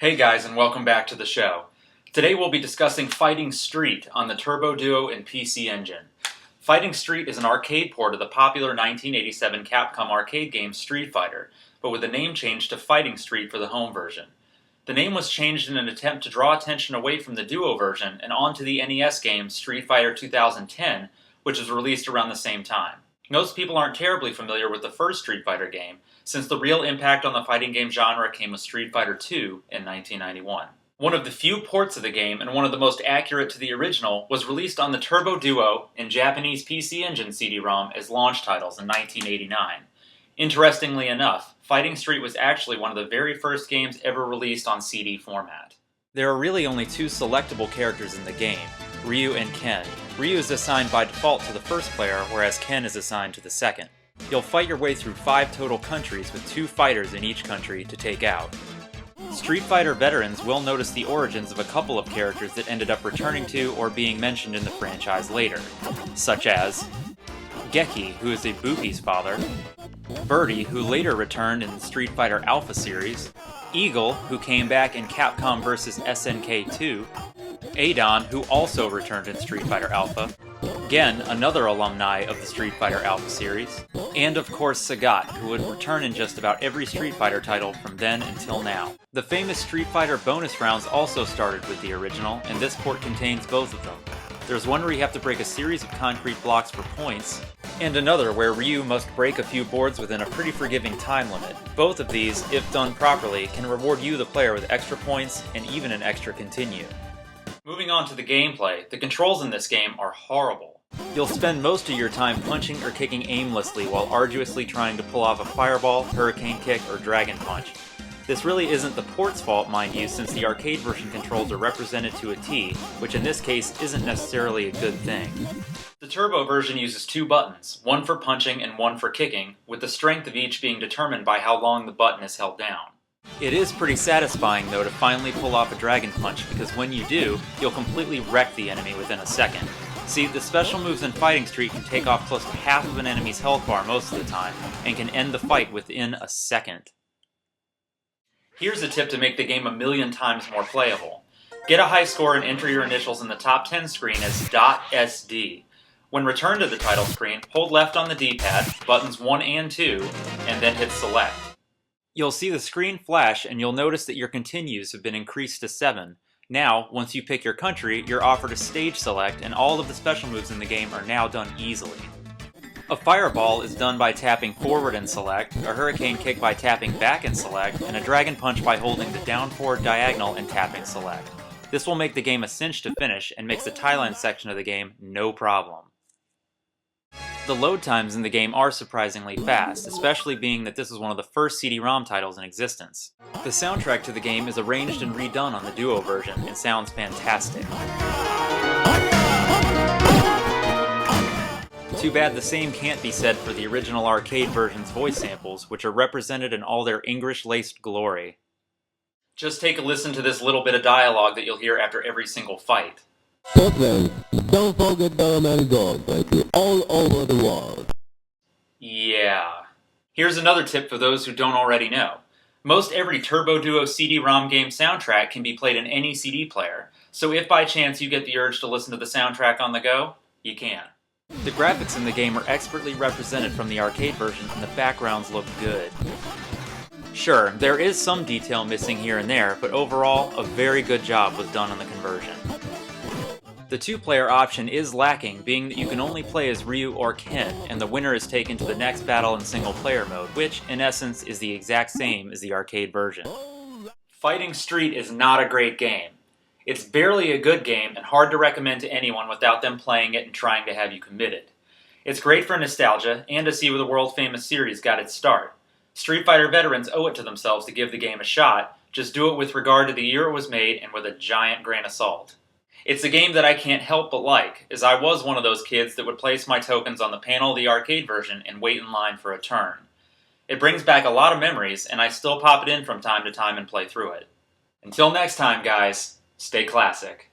Hey guys, and welcome back to the show. Today we'll be discussing Fighting Street on the TurboDuo and PC Engine. Fighting Street is an arcade port of the popular 1987 Capcom arcade game Street Fighter, but with the name changed to Fighting Street for the home version. The name was changed in an attempt to draw attention away from the Duo version and onto the NES game Street Fighter 2010, which was released around the same time. Most people aren't terribly familiar with the first Street Fighter game, since the real impact on the fighting game genre came with Street Fighter II in 1991. One of the few ports of the game, and one of the most accurate to the original, was released on the TurboDuo and Japanese PC Engine CD-ROM as launch titles in 1989. Interestingly enough, Fighting Street was actually one of the very first games ever released on CD format. There are really only two selectable characters in the game, Ryu and Ken. Ryu is assigned by default to the first player, whereas Ken is assigned to the second. You'll fight your way through 5 total countries with 2 fighters in each country to take out. Street Fighter veterans will notice the origins of a couple of characters that ended up returning to or being mentioned in the franchise later, such as Geki, who is a Buki's father, Birdie, who later returned in the Street Fighter Alpha series, Eagle, who came back in Capcom vs. SNK 2, Adon, who also returned in Street Fighter Alpha, Gen, another alumni of the Street Fighter Alpha series, and of course Sagat, who would return in just about every Street Fighter title from then until now. The famous Street Fighter bonus rounds also started with the original, and this port contains both of them. There's one where you have to break a series of concrete blocks for points, and another where Ryu must break a few boards within a pretty forgiving time limit. Both of these, if done properly, can reward you the player with extra points and even an extra continue. Moving on to the gameplay, the controls in this game are horrible. You'll spend most of your time punching or kicking aimlessly while arduously trying to pull off a fireball, hurricane kick, or dragon punch. This really isn't the port's fault, mind you, since the arcade version controls are represented to a T, which in this case isn't necessarily a good thing. The Turbo version uses 2 buttons, one for punching and one for kicking, with the strength of each being determined by how long the button is held down. It is pretty satisfying, though, to finally pull off a dragon punch, because when you do, you'll completely wreck the enemy within a second. See, the special moves in Fighting Street can take off close to half of an enemy's health bar most of the time, and can end the fight within a second. Here's a tip to make the game a million times more playable. Get a high score and enter your initials in the top 10 screen as .SD. When returned to the title screen, hold left on the D-pad, buttons 1 and 2, and then hit select. You'll see the screen flash, and you'll notice that your continues have been increased to 7. Now, once you pick your country, you're offered a stage select, and all of the special moves in the game are now done easily. A fireball is done by tapping forward and select, a hurricane kick by tapping back and select, and a dragon punch by holding the down forward diagonal and tapping select. This will make the game a cinch to finish, and makes the Thailand section of the game no problem. The load times in the game are surprisingly fast, especially being that this is one of the first CD-ROM titles in existence. The soundtrack to the game is arranged and redone on the Duo version and sounds fantastic. Too bad the same can't be said for the original arcade version's voice samples, which are represented in all their English-laced glory. Just take a listen to this little bit of dialogue that you'll hear after every single fight. Don't forget the American all over the world. Yeah. Here's another tip for those who don't already know. Most every TurboDuo CD-ROM game soundtrack can be played in any CD player, so if by chance you get the urge to listen to the soundtrack on the go, you can. The graphics in the game are expertly represented from the arcade version, and the backgrounds look good. Sure, there is some detail missing here and there, but overall, a very good job was done on the conversion. The 2-player option is lacking, being that you can only play as Ryu or Ken, and the winner is taken to the next battle in single-player mode, which, in essence, is the exact same as the arcade version. Fighting Street is not a great game. It's barely a good game, and hard to recommend to anyone without them playing it and trying to have you committed. It's great for nostalgia, and to see where the world-famous series got its start. Street Fighter veterans owe it to themselves to give the game a shot, just do it with regard to the year it was made and with a giant grain of salt. It's a game that I can't help but like, as I was one of those kids that would place my tokens on the panel of the arcade version and wait in line for a turn. It brings back a lot of memories, and I still pop it in from time to time and play through it. Until next time, guys, stay classic.